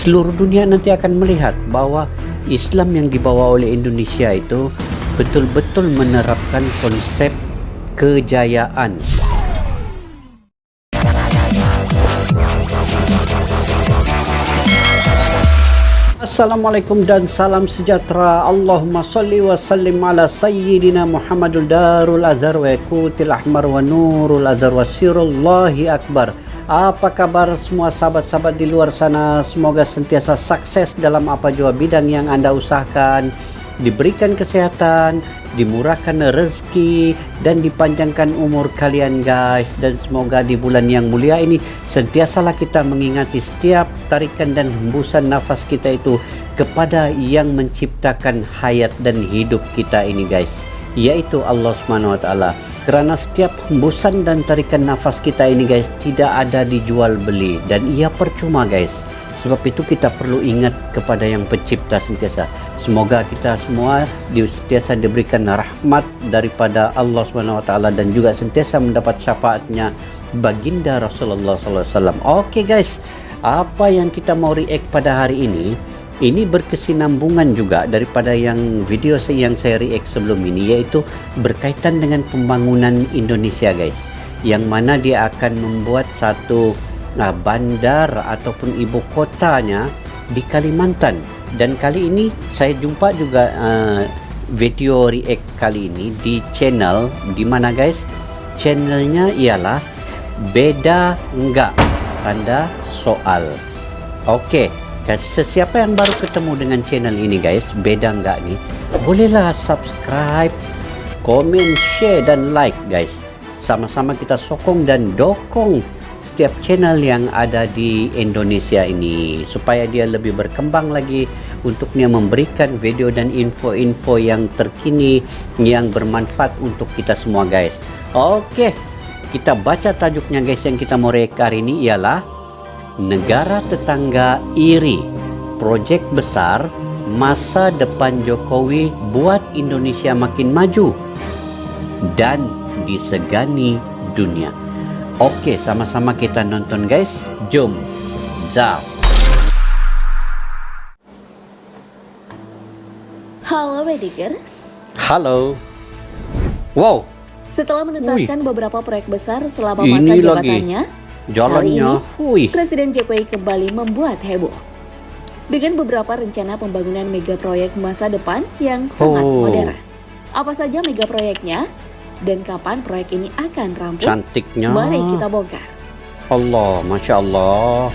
seluruh dunia nanti akan melihat bahwa Islam yang dibawa oleh Indonesia itu betul-betul menerapkan konsep kejayaan. Assalamualaikum dan salam sejahtera. Allahumma salli wa sallim ala sayyidina Muhammadul darul azhar wa yakutil ahmar wa nurul azhar wa sirullahi akbar. Apa kabar semua sahabat-sahabat di luar sana? Semoga sentiasa sukses dalam apa jua bidang yang Anda usahakan, diberikan kesehatan, dimurahkan rezeki, dan dipanjangkan umur kalian guys. Dan semoga di bulan yang mulia ini sentiasalah kita mengingati setiap tarikan dan hembusan nafas kita itu kepada yang menciptakan hayat dan hidup kita ini guys, yaitu Allah Subhanahu wa Ta'ala. Karena setiap hembusan dan tarikan nafas kita ini guys tidak ada dijual beli dan ia percuma guys. Sebab itu kita perlu ingat kepada yang pencipta sentiasa. Semoga kita semua sentiasa diberikan rahmat daripada Allah Subhanahu wa Ta'ala dan juga sentiasa mendapat syafaatnya baginda Rasulullah SAW. Oke guys, apa yang kita mau react pada hari ini berkesinambungan juga daripada yang video yang saya react sebelum ini, yaitu berkaitan dengan pembangunan Indonesia guys, yang mana dia akan membuat satu bandar ataupun ibu kotanya di Kalimantan. Dan kali ini saya jumpa juga video react kali ini di channel di mana guys, channelnya ialah beda enggak tanda soal. Oke, sesiapa yang baru ketemu dengan channel ini guys, beda enggak nih, bolehlah subscribe, komen, share dan like guys. Sama-sama kita sokong dan dokong setiap channel yang ada di Indonesia ini supaya dia lebih berkembang lagi untuk dia memberikan video dan info-info yang terkini yang bermanfaat untuk kita semua guys. Oke, kita baca tajuknya guys. Yang kita mau react hari ini ialah negara tetangga iri, proyek besar masa depan Jokowi buat Indonesia makin maju dan disegani dunia. Oke, sama-sama kita nonton guys. Jom, jas. Halo Wedikers. Halo. Wow. Setelah menuntaskan beberapa proyek besar selama Ini masa lagi jabatannya, jalannya, hari ini Presiden Jokowi kembali membuat heboh dengan beberapa rencana pembangunan mega proyek masa depan yang sangat modern. Apa saja mega proyeknya? Dan kapan proyek ini akan rampung? Cantiknya. Mari kita bongkar. Allah, Masya Allah.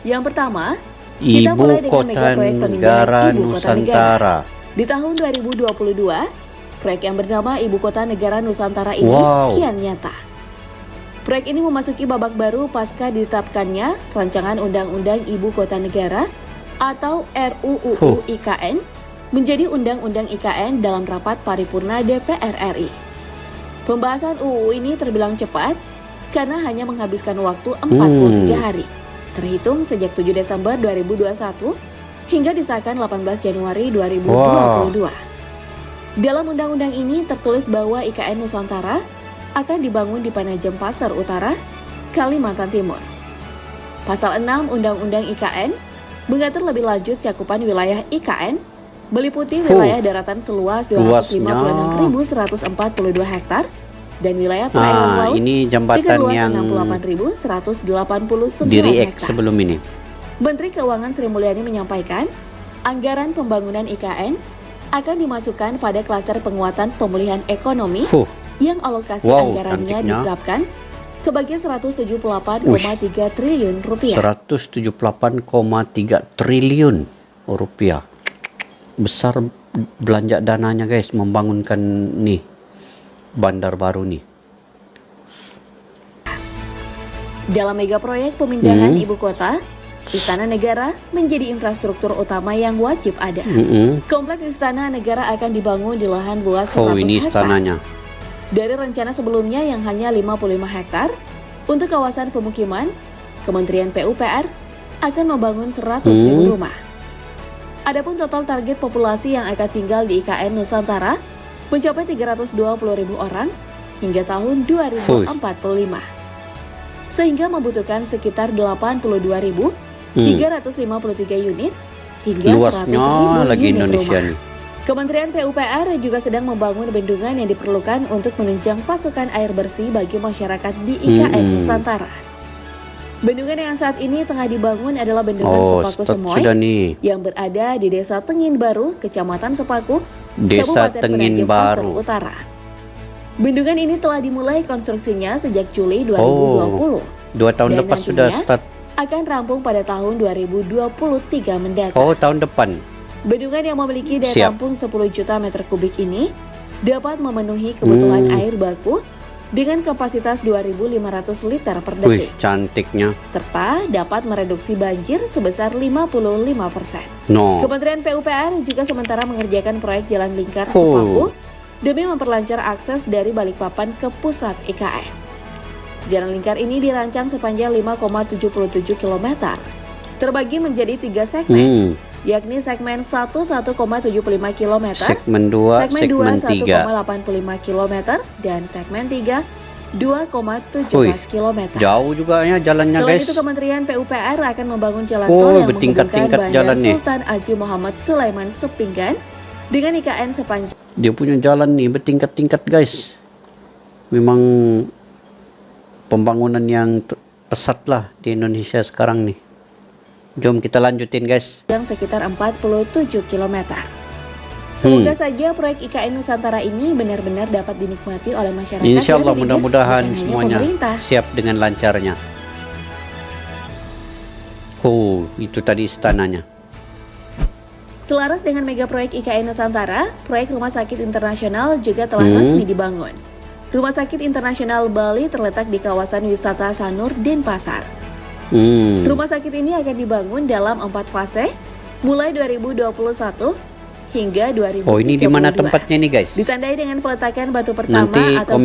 Yang pertama, kita mulai dengan mega proyek pemindahan Ibu Kota Negara. Di tahun 2022, proyek yang bernama Ibu Kota Negara Nusantara ini kian nyata. Proyek ini memasuki babak baru pasca ditetapkannya Rancangan Undang-Undang Ibu Kota Negara atau RUU IKN menjadi Undang-Undang IKN dalam rapat paripurna DPR RI. Pembahasan UU ini terbilang cepat karena hanya menghabiskan waktu 43 hari, terhitung sejak 7 Desember 2021 hingga disahkan 18 Januari 2022. Dalam undang-undang ini tertulis bahwa IKN Nusantara akan dibangun di Penajam Pasar Utara, Kalimantan Timur. Pasal 6 Undang-Undang IKN mengatur lebih lanjut cakupan wilayah IKN meliputi wilayah daratan seluas 256.142 hektar dan wilayah perairan laut ini jembatan yang 68.189 di-react hektar. sebelum ini. Menteri Keuangan Sri Mulyani menyampaikan, anggaran pembangunan IKN akan dimasukkan pada klaster penguatan pemulihan ekonomi yang alokasi anggarannya ditetapkan sebagai 178,3 triliun rupiah. 178,3 triliun rupiah. Besar belanja dananya guys membangunkan nih bandar baru nih. Dalam mega proyek pemindahan ibu kota, Istana Negara menjadi infrastruktur utama yang wajib ada. Kompleks Istana Negara akan dibangun di lahan luas 100 ini hektar. istananya. Dari rencana sebelumnya yang hanya 55 hektar untuk kawasan pemukiman, Kementerian PUPR akan membangun 100.000 rumah. Adapun total target populasi yang akan tinggal di IKN Nusantara mencapai 320.000 orang hingga tahun 2045. sehingga membutuhkan sekitar 82.353 unit hingga 100.000 Luasnya lagi unit Indonesia rumah. nih. Kementerian PUPR juga sedang membangun bendungan yang diperlukan untuk menunjang pasokan air bersih bagi masyarakat di IKN Nusantara. Bendungan yang saat ini tengah dibangun adalah Bendungan Sepaku Semoy yang berada di Desa Tengin Baru, Kecamatan Sepaku, Kabupaten Penajam Pasar Utara. Bendungan ini telah dimulai konstruksinya sejak Juli 2020. 2 tahun lepas sudah start. Akan rampung pada tahun 2023 mendatang. Oh, tahun depan. Bendungan yang memiliki daya tampung 10 juta meter kubik ini dapat memenuhi kebutuhan air baku dengan kapasitas 2.500 liter per detik. Wih, cantiknya. Serta dapat mereduksi banjir sebesar 55%. Kementerian PUPR juga sementara mengerjakan proyek Jalan Lingkar Sepaku demi memperlancar akses dari Balikpapan ke pusat IKN. Jalan lingkar ini dirancang sepanjang 5,77 km, terbagi menjadi 3 segmen, yakni segmen 1 1,75 km, segmen 2 segmen 2 1,85 km, dan segmen 3 2,17 km. Jauh juga ya jalannya, Selain guys. itu, Kementerian PUPR akan membangun jalan tol yang menghubungkan Bandar Sultan Haji Muhammad Sulaiman Sepinggan dengan IKN sepanjang. Dia punya jalan nih bertingkat-tingkat, guys. Memang pembangunan yang pesat lah di Indonesia sekarang nih. Jom kita lanjutin, guys. Yang sekitar 47 km. Semoga saja proyek IKN Nusantara ini benar-benar dapat dinikmati oleh masyarakat. Insya Allah, mudah-mudahan semuanya pemerintah. siap dengan lancarnya. Itu tadi istananya. Selaras dengan mega proyek IKN Nusantara, proyek Rumah Sakit Internasional juga telah resmi dibangun. Rumah Sakit Internasional Bali terletak di kawasan wisata Sanur, Denpasar. Rumah sakit ini akan dibangun dalam 4 fase, mulai 2021 hingga 2032. Ini di mana tempatnya nih, guys? Ditandai dengan peletakan batu pertama Nanti atau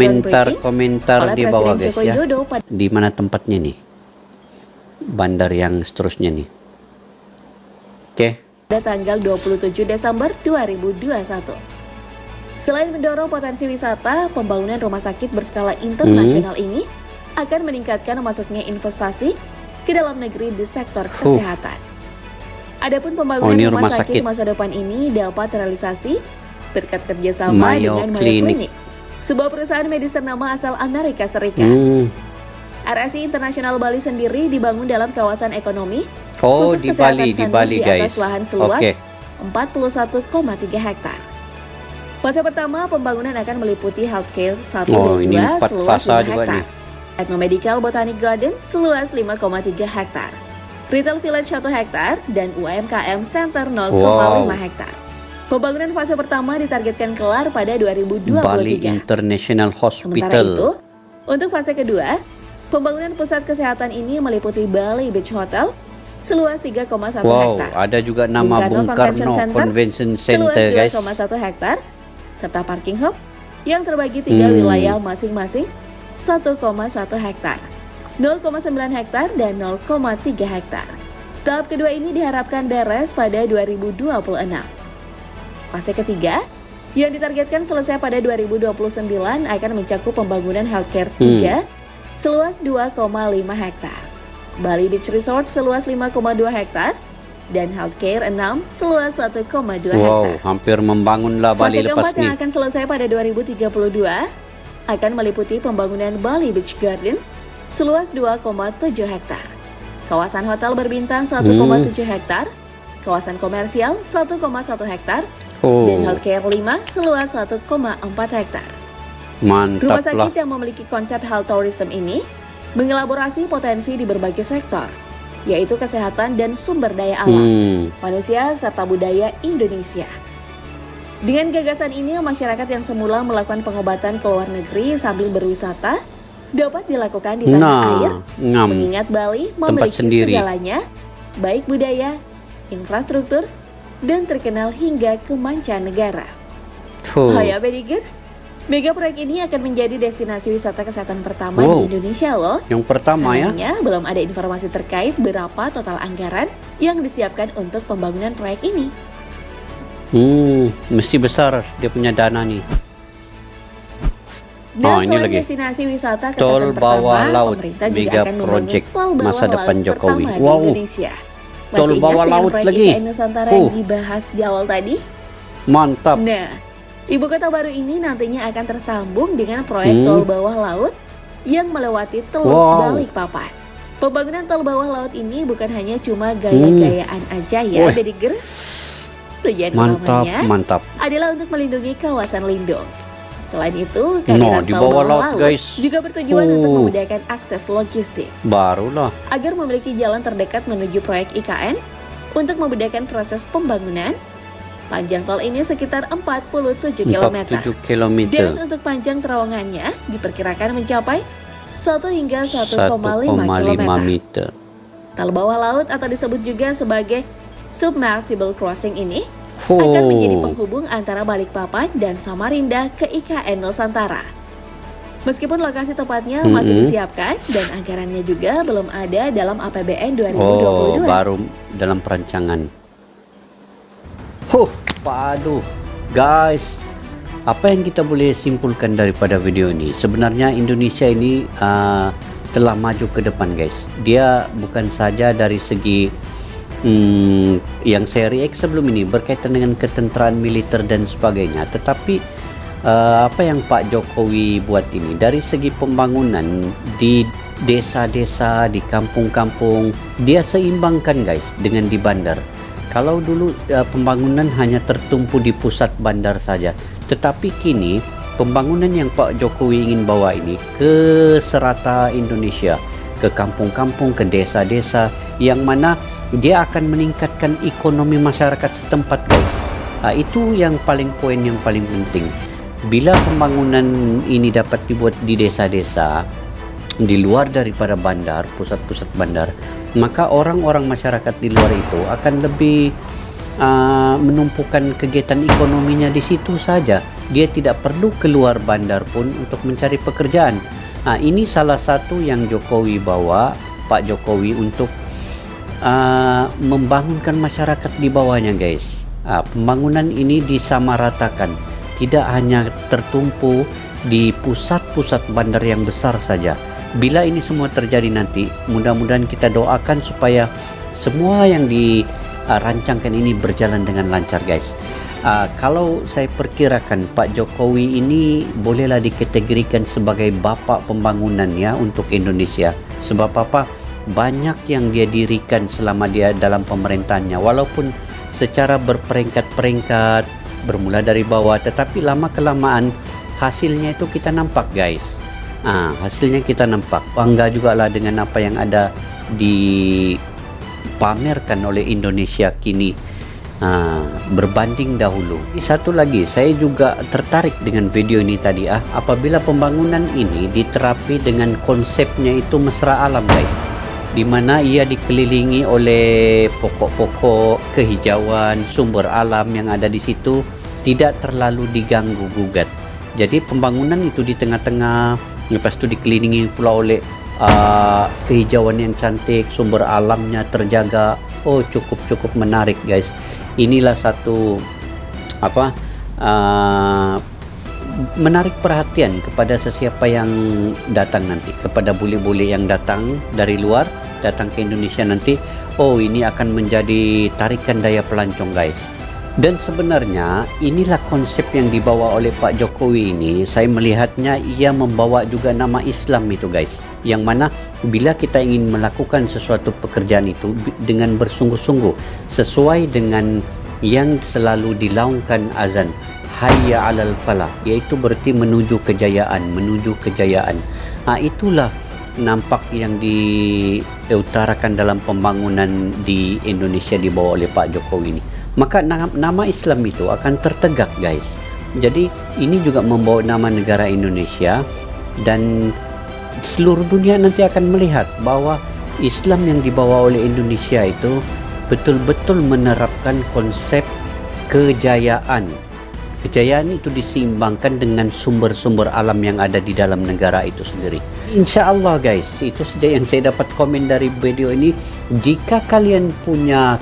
komentar oleh di bawah, Presiden guys, Joko ya. Widodo Di mana tempatnya nih? Bandar yang seterusnya nih. Oke. pada tanggal 27 Desember 2021. Selain mendorong potensi wisata, pembangunan rumah sakit berskala internasional ini akan meningkatkan masuknya investasi ke dalam negeri di sektor kesehatan. Adapun pembangunan rumah sakit masa depan ini dapat terrealisasi berkat kerjasama dengan Mayo Clinic, sebuah perusahaan medis ternama asal Amerika Serikat. RSI Internasional Bali sendiri dibangun dalam kawasan ekonomi khusus di kesehatan Bali, di atas guys. lahan seluas 41,3 hektar. Fase pertama pembangunan akan meliputi healthcare 1 dan 2 seluas 5 hektar. Ethnomedical Botanic Garden seluas 5,3 hektar. Retail Village 1 hektar dan UMKM Center 0,5 hektar. Pembangunan fase pertama ditargetkan kelar pada 2023. Bali International Hospital. Sementara itu, untuk fase kedua, pembangunan pusat kesehatan ini meliputi Bali Beach Hotel seluas 3,1 hektar. Ada juga nama Bung Karno Convention Center, guys. Seluas 2,1 hektar, serta parking hub yang terbagi 3 wilayah masing-masing 1,1 hektar, 0,9 hektar, dan 0,3 hektar. Tahap kedua ini diharapkan beres pada 2026. Fase ketiga, yang ditargetkan selesai pada 2029 akan mencakup pembangunan healthcare 3 seluas 2,5 hektar, Bali Beach Resort seluas 5,2 hektar, dan healthcare 6 seluas 1,2 hektar. Hampir membangunlah Bali lepas Fase keempat yang akan selesai pada 2032 akan meliputi pembangunan Bali Beach Garden seluas 2,7 hektar, kawasan hotel berbintang 1,7 hektar, kawasan komersial 1,1 hektar, dan healthcare 5 seluas 1,4 hektar. Mantap. Rumah sakit yang memiliki konsep health tourism ini mengelaborasi potensi di berbagai sektor, yaitu kesehatan dan sumber daya alam, manusia, serta budaya Indonesia. Dengan gagasan ini, masyarakat yang semula melakukan pengobatan ke luar negeri sambil berwisata dapat dilakukan di tanah air, mengingat Bali memiliki segalanya, baik budaya, infrastruktur, dan terkenal hingga ke mancanegara. Hai Bedigers, mega proyek ini akan menjadi destinasi wisata kesehatan pertama di Indonesia loh. Yang pertama. Sayangnya belum ada informasi terkait berapa total anggaran yang disiapkan untuk pembangunan proyek ini. Mesti besar dia punya dana nih. Dan ini selain lagi. destinasi wisata Tol kesehatan bawah pertama, laut, pemerintah juga mega akan membangun project tol bawah masa depan laut Jokowi. pertama Wow. di Indonesia. Masih Tol ingat bawah dengan laut proyek lagi. IKN Nusantara yang dibahas di awal tadi? Mantap. Nah, ibu kota baru ini nantinya akan tersambung dengan proyek tol bawah laut yang melewati Teluk Balikpapan. Pembangunan tol bawah laut ini bukan hanya cuma gaya-gayaan aja ya, Bedi Gers. Tujuan utamanya adalah untuk melindungi kawasan lindung. Selain itu, kehadiran di tol bawah bawah laut, laut guys. juga bertujuan untuk memudahkan akses logistik. Barulah. Agar memiliki jalan terdekat menuju proyek IKN untuk memudahkan proses pembangunan. Panjang tol ini sekitar 47 km. 47 km. Dan untuk panjang terowongannya diperkirakan mencapai 1 hingga 1,5 km. Tol bawah laut atau disebut juga sebagai submersible crossing ini akan menjadi penghubung antara Balikpapan dan Samarinda ke IKN Nusantara. Meskipun lokasi tepatnya masih disiapkan dan anggarannya juga belum ada dalam APBN 2022. Baru dalam perancangan. Waduh, guys, apa yang kita boleh simpulkan daripada video ini? Sebenarnya Indonesia ini telah maju ke depan, guys. Dia bukan saja dari segi yang saya react sebelum ini berkaitan dengan ketenteraan militer dan sebagainya, tetapi apa yang Pak Jokowi buat ini dari segi pembangunan di desa-desa, di kampung-kampung, dia seimbangkan, guys, dengan di bandar. Kalau dulu pembangunan hanya tertumpu di pusat bandar saja, tetapi kini pembangunan yang Pak Jokowi ingin bawa ini ke serata Indonesia, ke kampung-kampung, ke desa-desa, yang mana dia akan meningkatkan ekonomi masyarakat setempat, guys. Itu yang poin yang paling penting. Bila pembangunan ini dapat dibuat di desa-desa, di luar daripada bandar, pusat-pusat bandar, maka orang-orang masyarakat di luar itu akan lebih menumpukan kegiatan ekonominya di situ saja. Dia tidak perlu keluar bandar pun untuk mencari pekerjaan. Ini salah satu yang Jokowi bawa, Pak Jokowi, untuk membangunkan masyarakat di bawahnya, guys. Pembangunan ini disamaratakan, tidak hanya tertumpu di pusat-pusat bandar yang besar saja. Bila ini semua terjadi nanti, mudah-mudahan kita doakan supaya semua yang dirancangkan ini berjalan dengan lancar, guys. Kalau saya perkirakan Pak Jokowi ini bolehlah dikategorikan sebagai bapak pembangunan ya untuk Indonesia. Sebab apa? Banyak yang dia dirikan selama dia dalam pemerintahannya, walaupun secara berperingkat-peringkat, bermula dari bawah, tetapi lama-kelamaan hasilnya itu kita nampak, guys. Hasilnya kita nampak. Bangga juga lah dengan apa yang ada dipamerkan oleh Indonesia kini berbanding dahulu. Satu lagi, saya juga tertarik dengan video ini tadi. Apabila pembangunan ini diterapi dengan konsepnya itu mesra alam, guys, di mana ia dikelilingi oleh pokok-pokok, kehijauan, sumber alam yang ada di situ tidak terlalu diganggu gugat. Jadi pembangunan itu di tengah-tengah, lepas itu dikelilingi pula oleh kehijauan yang cantik, sumber alamnya terjaga. Cukup menarik, guys. Inilah satu menarik perhatian kepada sesiapa yang datang nanti, kepada bule-bule yang datang dari luar, datang ke Indonesia nanti. Ini akan menjadi tarikan daya pelancong, guys. Dan sebenarnya inilah konsep yang dibawa oleh Pak Jokowi ini. Saya melihatnya ia membawa juga nama Islam itu, guys, yang mana bila kita ingin melakukan sesuatu pekerjaan itu dengan bersungguh-sungguh sesuai dengan yang selalu dilaungkan azan, hayya alal falah, yaitu berarti menuju kejayaan. Itulah nampak yang diutarakan dalam pembangunan di Indonesia dibawa oleh Pak Jokowi ini. Maka nama Islam itu akan tertegak, guys. Jadi ini juga membawa nama negara Indonesia, dan seluruh dunia nanti akan melihat bahwa Islam yang dibawa oleh Indonesia itu betul-betul menerapkan konsep kejayaan. Kejayaan itu diseimbangkan dengan sumber-sumber alam yang ada di dalam negara itu sendiri. Insya Allah, guys, itu saja yang saya dapat komen dari video ini. Jika kalian punya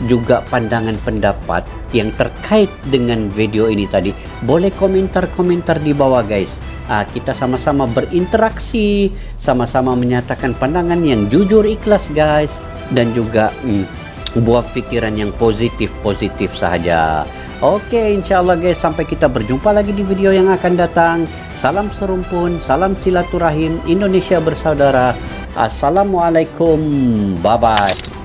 juga pandangan pendapat yang terkait dengan video ini tadi, boleh komentar-komentar di bawah, guys. kita sama-sama berinteraksi, sama-sama menyatakan pandangan yang jujur, ikhlas guys, dan juga buah pikiran yang positif saja. Oke, insyaallah guys, sampai kita berjumpa lagi di video yang akan datang. Salam serumpun, salam silaturahim, Indonesia bersaudara. Assalamualaikum, bye bye.